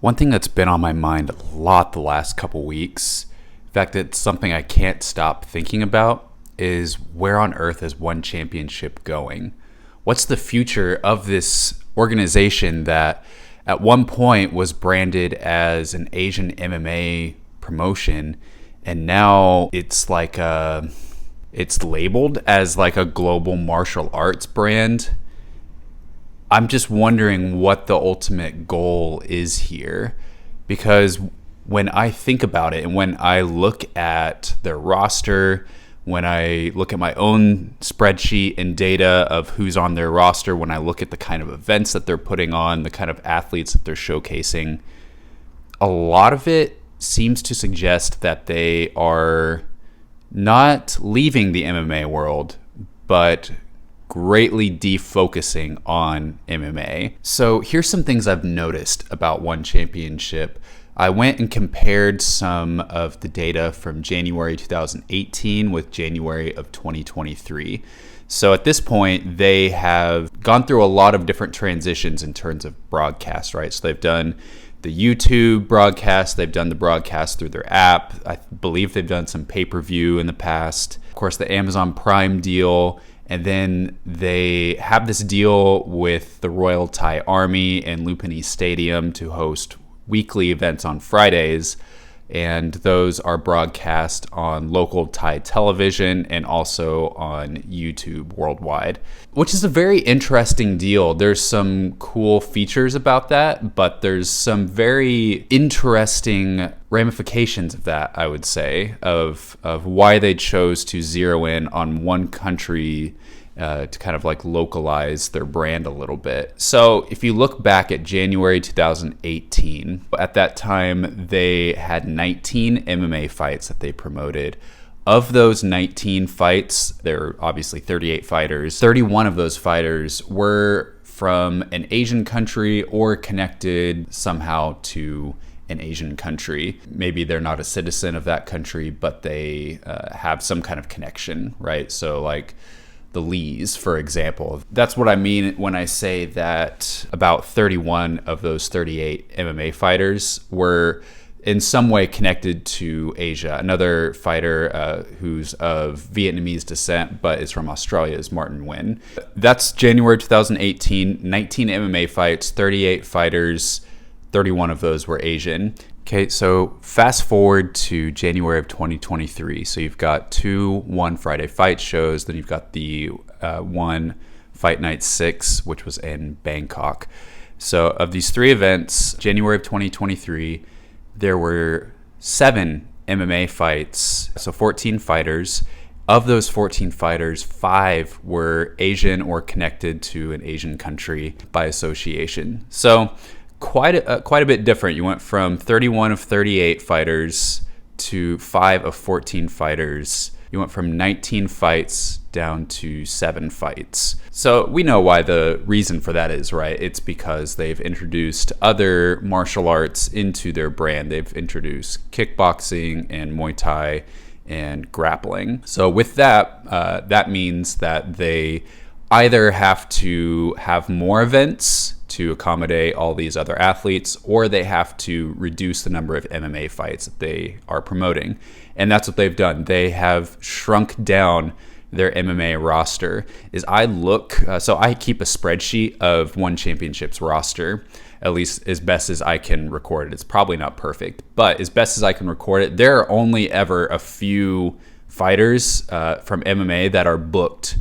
One thing that's been on my mind a lot the last couple weeks, in fact, it's something I can't stop thinking about, is where on earth is One Championship going? What's the future of this organization that at one point was branded as an Asian MMA promotion, and now it's it's labeled as like a global martial arts brand? I'm just wondering what the ultimate goal is here, because when I think about it and when I look at their roster, when I look at my own spreadsheet and data of who's on their roster, when I look at the kind of events that they're putting on, the kind of athletes that they're showcasing, a lot of it seems to suggest that they are not leaving the MMA world, but greatly defocusing on MMA. So here's some things I've noticed about One Championship. I went and compared some of the data from January 2018 with January of 2023. So at this point, they have gone through a lot of different transitions in terms of broadcast, right? So they've done the YouTube broadcast, they've done the broadcast through their app. I believe they've done some pay-per-view in the past. Of course, the Amazon Prime deal. And then they have this deal with the Royal Thai Army and Lumpini Stadium to host weekly events on Fridays. And those are broadcast on local Thai television and also on YouTube worldwide, which is a very interesting deal. There's some cool features about that, but there's some very interesting ramifications of that, I would say, of why they chose to zero in on one country to kind of like localize their brand a little bit. So if you look back at January 2018, at that time they had 19 MMA fights that they promoted. Of those 19 fights, there are obviously 38 fighters. 31 of those fighters were from an Asian country or connected somehow to an Asian country. Maybe they're not a citizen of that country, but they have some kind of connection, right? So like the Lees, for example. That's what I mean when I say that about 31 of those 38 MMA fighters were in some way connected to Asia. Another fighter who's of Vietnamese descent but is from Australia is Martin Nguyen. That's January 2018, 19 MMA fights, 38 fighters, 31 of those were Asian. Okay, so fast forward to January of 2023. So you've got two One Friday Fight shows, then you've got the one Fight Night 6, which was in Bangkok. So of these three events, January of 2023, there were 7 MMA fights, so 14 fighters. Of those 14 fighters, 5 were Asian or connected to an Asian country by association. So quite a bit different. You went from 31 of 38 fighters to 5 of 14 fighters. You went from 19 fights down to 7 fights. So we know why the reason for that is, right? It's because they've introduced other martial arts into their brand. They've introduced kickboxing and Muay Thai and grappling. So with that, that means that they either have to have more events to accommodate all these other athletes, or they have to reduce the number of MMA fights that they are promoting. And that's what they've done. They have shrunk down their MMA roster. So I keep a spreadsheet of One Championship's roster, at least as best as I can record it. It's probably not perfect, but as best as I can record it, there are only ever a few fighters from MMA that are booked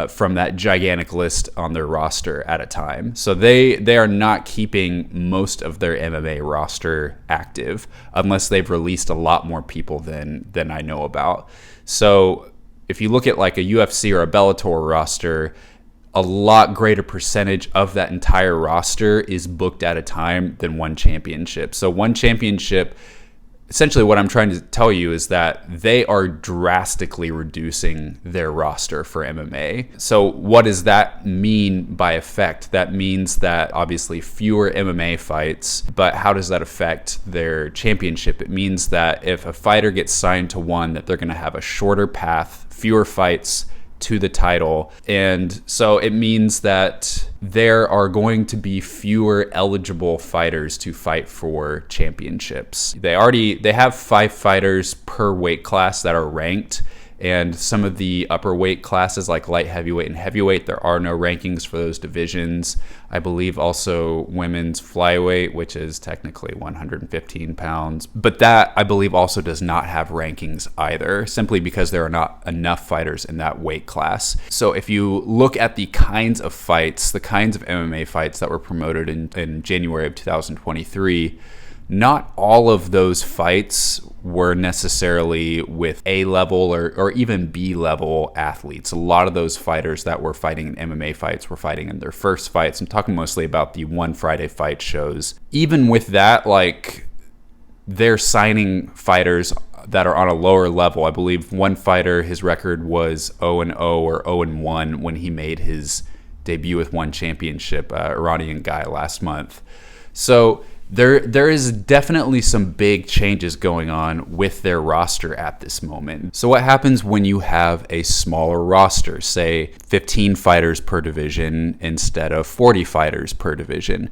from that gigantic list on their roster at a time. So they are not keeping most of their MMA roster active unless they've released a lot more people than I know about. So if you look at like a UFC or a Bellator roster, a lot greater percentage of that entire roster is booked at a time than One Championship. So One Championship, essentially what I'm trying to tell you is that they are drastically reducing their roster for MMA. So what does that mean by effect? That means that obviously fewer MMA fights, but how does that affect their championship? It means that if a fighter gets signed to one, that they're going to have a shorter path, fewer fights to the title. And so it means that there are going to be fewer eligible fighters to fight for championships. They have 5 fighters per weight class that are ranked. And some of the upper weight classes like light heavyweight and heavyweight, there are no rankings for those divisions. I believe also women's flyweight, which is technically 115 pounds. But that, I believe, also does not have rankings either, simply because there are not enough fighters in that weight class. So if you look at the kinds of fights, the kinds of MMA fights that were promoted in January of 2023, not all of those fights were necessarily with A-level or even B-level athletes. A lot of those fighters that were fighting in MMA fights were fighting in their first fights. I'm talking mostly about the One Friday Fight shows. Even with that, like, they're signing fighters that are on a lower level. I believe one fighter, his record was 0-0 or 0-1 when he made his debut with one championship, Iranian guy, last month. So there is definitely some big changes going on with their roster at this moment. So what happens when you have a smaller roster, say 15 fighters per division instead of 40 fighters per division?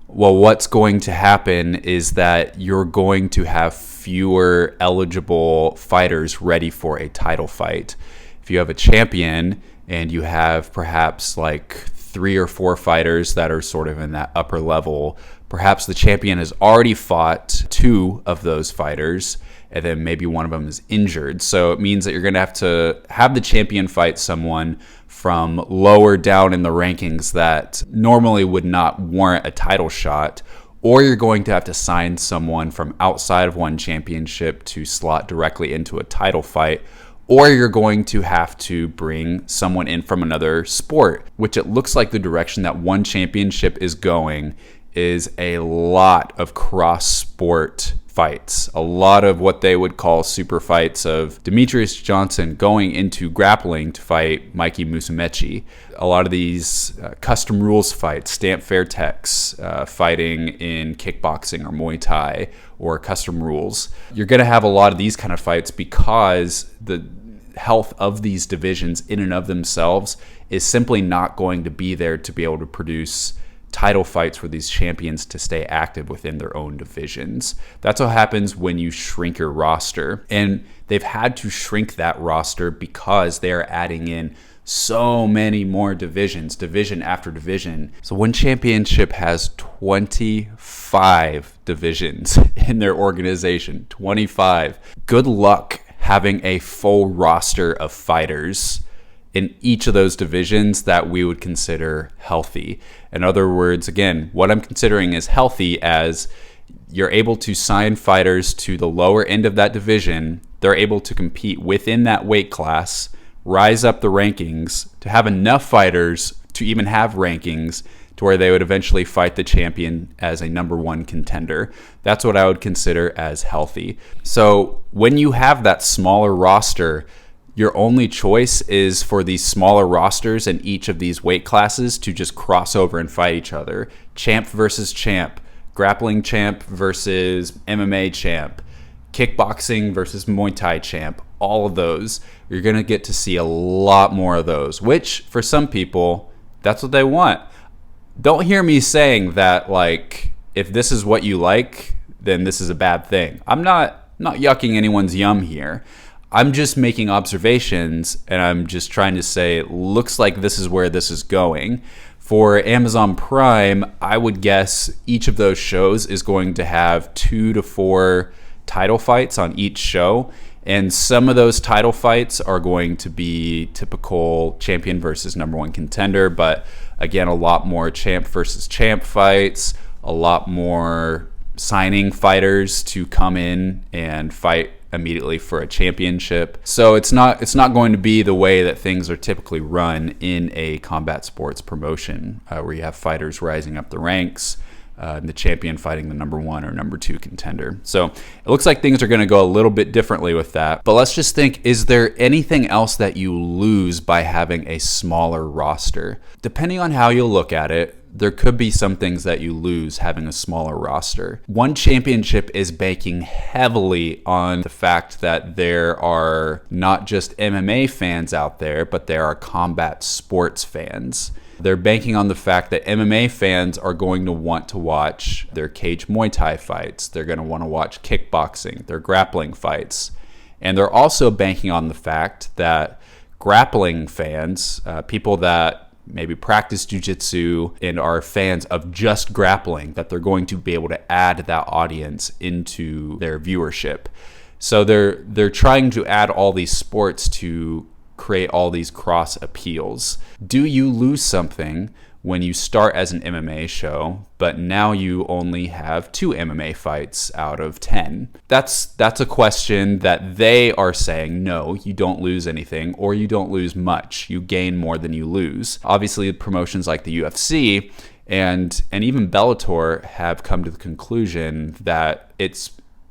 Well, what's going to happen is that you're going to have fewer eligible fighters ready for a title fight. If you have a champion and you have perhaps like 3 or 4 fighters that are sort of in that upper level, perhaps the champion has already fought 2 of those fighters, and then maybe one of them is injured. So it means that you're going to have the champion fight someone from lower down in the rankings that normally would not warrant a title shot, or you're going to have to sign someone from outside of one championship to slot directly into a title fight, or you're going to have to bring someone in from another sport, which it looks like the direction that one championship is going is a lot of cross-sport fights, a lot of what they would call super fights of Demetrius Johnson going into grappling to fight Mikey Musumeci. A lot of these custom rules fights, Stamp Fairtex, fighting in kickboxing or Muay Thai or custom rules. You're going to have a lot of these kind of fights because the health of these divisions in and of themselves is simply not going to be there to be able to produce title fights for these champions to stay active within their own divisions. That's what happens when you shrink your roster. And they've had to shrink that roster because they're adding in so many more divisions, division after division. So one championship has 25 divisions in their organization, 25. Good luck having a full roster of fighters in each of those divisions that we would consider healthy. In other words, again, what I'm considering is healthy as you're able to sign fighters to the lower end of that division. They're able to compete within that weight class, rise up the rankings to have enough fighters to even have rankings to where they would eventually fight the champion as a number 1 contender. That's what I would consider as healthy. So when you have that smaller roster, your only choice is for these smaller rosters in each of these weight classes to just cross over and fight each other. Champ versus champ, grappling champ versus MMA champ, kickboxing versus Muay Thai champ, all of those. You're going to get to see a lot more of those, which for some people, that's what they want. Don't hear me saying that, like, if this is what you like, then this is a bad thing. I'm not yucking anyone's yum here. I'm just making observations, and I'm just trying to say it looks like this is where this is going. For Amazon Prime, I would guess each of those shows is going to have 2 to 4 title fights on each show, and some of those title fights are going to be typical champion versus number 1 contender, but again, a lot more champ versus champ fights, a lot more signing fighters to come in and fight immediately for a championship. So it's not going to be the way that things are typically run in a combat sports promotion, where you have fighters rising up the ranks, and the champion fighting the number 1 or number 2 contender. So it looks like things are going to go a little bit differently with that. But let's just think, is there anything else that you lose by having a smaller roster? Depending on how you look at it, there could be some things that you lose having a smaller roster. One Championship is banking heavily on the fact that there are not just MMA fans out there, but there are combat sports fans. They're banking on the fact that MMA fans are going to want to watch their cage Muay Thai fights. They're going to want to watch kickboxing, their grappling fights. And they're also banking on the fact that grappling fans, people that maybe practice jiu-jitsu and are fans of just grappling, that they're going to be able to add that audience into their viewership. So they're trying to add all these sports to create all these cross appeals. Do you lose something when you start as an MMA show, but now you only have 2 MMA fights out of 10? That's a question that they are saying, no, you don't lose anything, or you don't lose much. You gain more than you lose. Obviously, promotions like the UFC and even Bellator have come to the conclusion that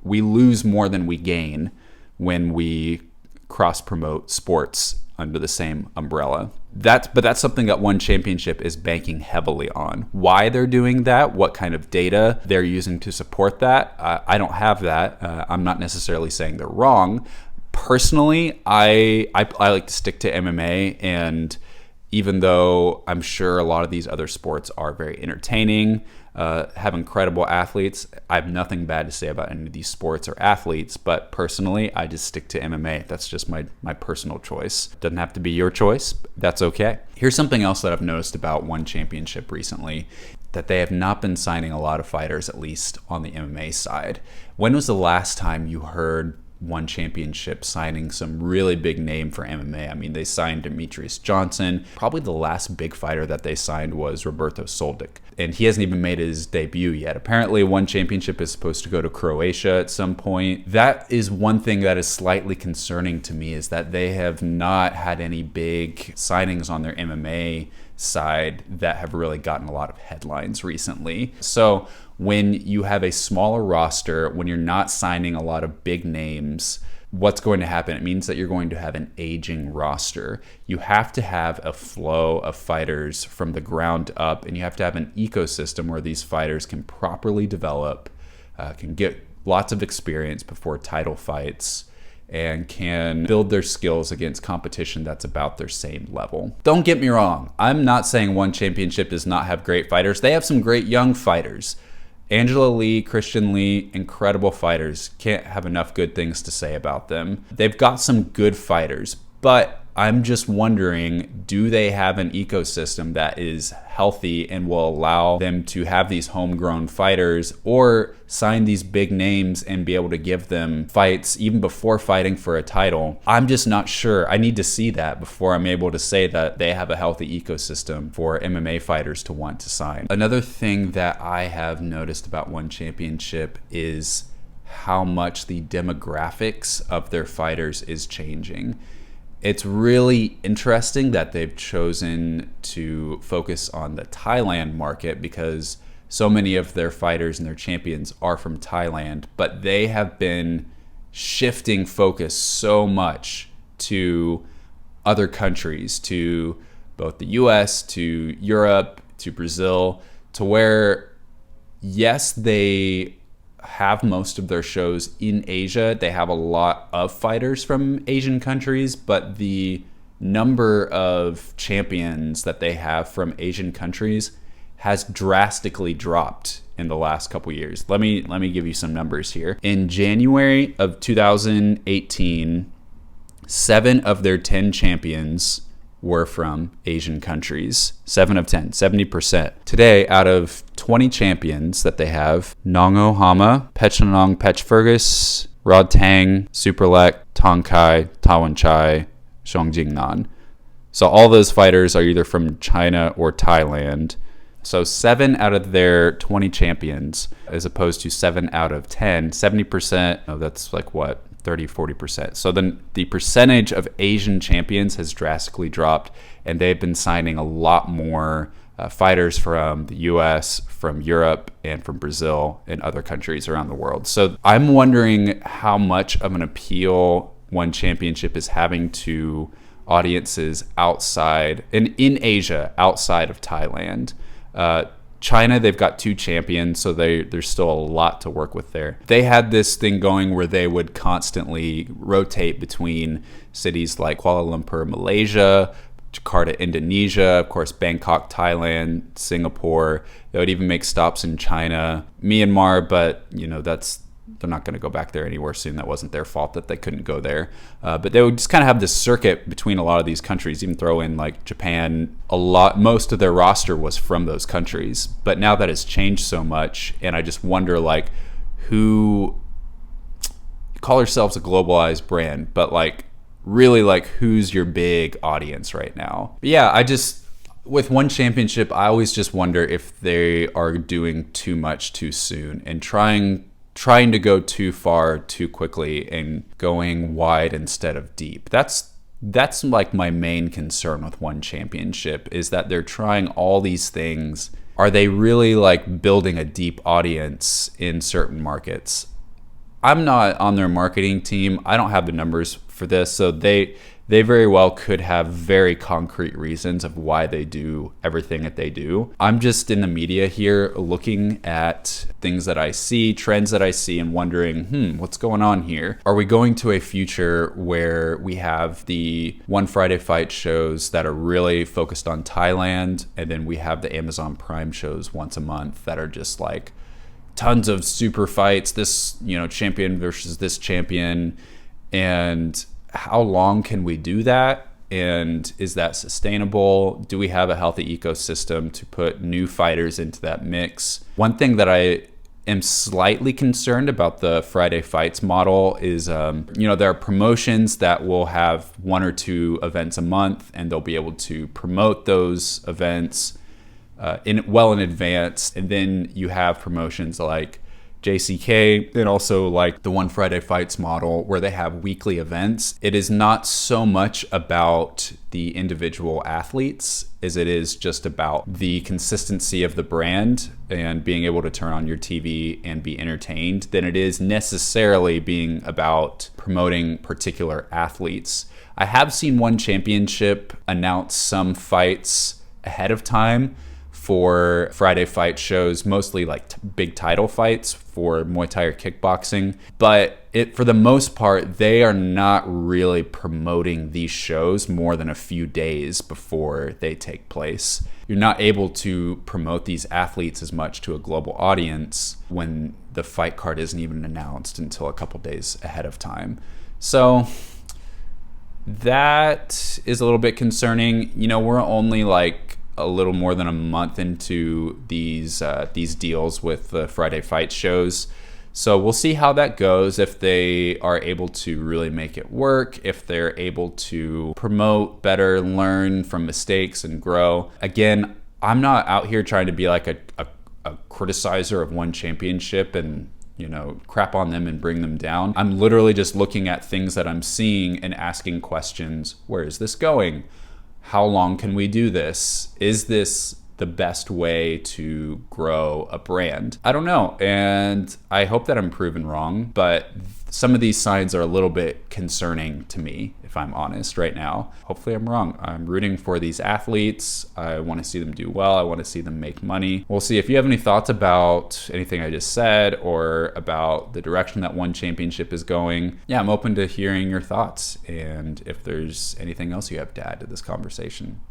we lose more than we gain when we cross-promote sports under the same umbrella. But that's something that One Championship is banking heavily on. Why they're doing that, what kind of data they're using to support that, I don't have that. I'm not necessarily saying they're wrong. Personally, I like to stick to MMA, and even though I'm sure a lot of these other sports are very entertaining, have incredible athletes, I have nothing bad to say about any of these sports or athletes, but personally, I just stick to MMA. That's just my personal choice. Doesn't have to be your choice. That's okay. Here's something else that I've noticed about One Championship recently, that they have not been signing a lot of fighters, at least on the MMA side. When was the last time you heard One Championship signing some really big name for MMA? I mean, they signed Demetrius Johnson. Probably the last big fighter that they signed was Roberto Soldic, and he hasn't even made his debut yet. Apparently, One Championship is supposed to go to Croatia at some point. That is one thing that is slightly concerning to me, is that they have not had any big signings on their MMA side that have really gotten a lot of headlines recently. So when you have a smaller roster, when you're not signing a lot of big names, what's going to happen? It means that you're going to have an aging roster. You have to have a flow of fighters from the ground up, and you have to have an ecosystem where these fighters can properly develop, can get lots of experience before title fights, and can build their skills against competition that's about their same level. Don't get me wrong. I'm not saying One Championship does not have great fighters. They have some great young fighters. Angela Lee, Christian Lee, incredible fighters. Can't have enough good things to say about them. They've got some good fighters, but I'm just wondering, do they have an ecosystem that is healthy and will allow them to have these homegrown fighters, or sign these big names and be able to give them fights even before fighting for a title? I'm just not sure. I need to see that before I'm able to say that they have a healthy ecosystem for MMA fighters to want to sign. Another thing that I have noticed about One Championship is how much the demographics of their fighters is changing. It's really interesting that they've chosen to focus on the Thailand market, because so many of their fighters and their champions are from Thailand, but they have been shifting focus so much to other countries, to both the US, to Europe, to Brazil, to where, yes, they have most of their shows in Asia. They have a lot of fighters from Asian countries, but the number of champions that they have from Asian countries has drastically dropped in the last couple years. Let me give you some numbers here. In January of 2018, 7 of their 10 champions were from Asian countries. 7 of 10, 70%. Today, out of 20 champions that they have, Nongo Hama, Pechanong Pechfergus, Rod Tang, Superlek, Tong Kai, Tawan Chai, Xiong So all those fighters are either from China or Thailand. So 7 out of their 20 champions, as opposed to 7 out of 10, 70%, that's like what? 30-40%. So then the percentage of Asian champions has drastically dropped, and they've been signing a lot more fighters from the US, from Europe, and from Brazil and other countries around the world. So I'm wondering how much of an appeal One Championship is having to audiences outside and in Asia, outside of Thailand. China, they've got 2 champions, so there's still a lot to work with there. They had this thing going where they would constantly rotate between cities like Kuala Lumpur, Malaysia, Jakarta, Indonesia, of course, Bangkok, Thailand, Singapore. They would even make stops in China, Myanmar, but they're not going to go back there anywhere soon. That wasn't their fault that they couldn't go there. But they would just kind of have this circuit between a lot of these countries, even throw in like Japan. Most of their roster was from those countries. But now that has changed so much, and I just wonder, like, who call yourselves a globalized brand, but like really, like, who's your big audience right now? But yeah, with one championship, I always just wonder if they are doing too much too soon and trying to go too far too quickly and going wide instead of deep. That's like my main concern with one championship, is that they're trying all these things. Are they really like building a deep audience in certain markets? I'm not on their marketing team. I don't have the numbers for this, so they very well could have very concrete reasons of why they do everything that they do. I'm just in the media here looking at things that I see, trends that I see, and wondering, what's going on here? Are we going to a future where we have the One Friday Fight shows that are really focused on Thailand, and then we have the Amazon Prime shows once a month that are just like tons of super fights, this champion versus this champion, and how long can we do that? And is that sustainable? Do we have a healthy ecosystem to put new fighters into that mix? One thing that I am slightly concerned about the Friday Fights model is, there are promotions that will have 1 or 2 events a month, and they'll be able to promote those events in advance. And then you have promotions like JCK, and also like the One Friday Fights model where they have weekly events. It is not so much about the individual athletes as it is just about the consistency of the brand and being able to turn on your TV and be entertained than it is necessarily being about promoting particular athletes. I have seen one championship announce some fights ahead of time for Friday Fight shows, mostly like big title fights for Muay Thai or kickboxing. But for the most part, they are not really promoting these shows more than a few days before they take place. You're not able to promote these athletes as much to a global audience when the fight card isn't even announced until a couple days ahead of time. So that is a little bit concerning. We're only like a little more than a month into these deals with the Friday Fight shows. So we'll see how that goes, if they are able to really make it work, if they're able to promote better, learn from mistakes, and grow. Again, I'm not out here trying to be like a criticizer of one championship and crap on them and bring them down. I'm literally just looking at things that I'm seeing and asking questions. Where is this going? How long can we do this? Is this the best way to grow a brand? I don't know, and I hope that I'm proven wrong, but some of these signs are a little bit concerning to me, if I'm honest right now. Hopefully I'm wrong. I'm rooting for these athletes. I want to see them do well. I want to see them make money. We'll see. If you have any thoughts about anything I just said or about the direction that one championship is going, I'm open to hearing your thoughts, and if there's anything else you have to add to this conversation.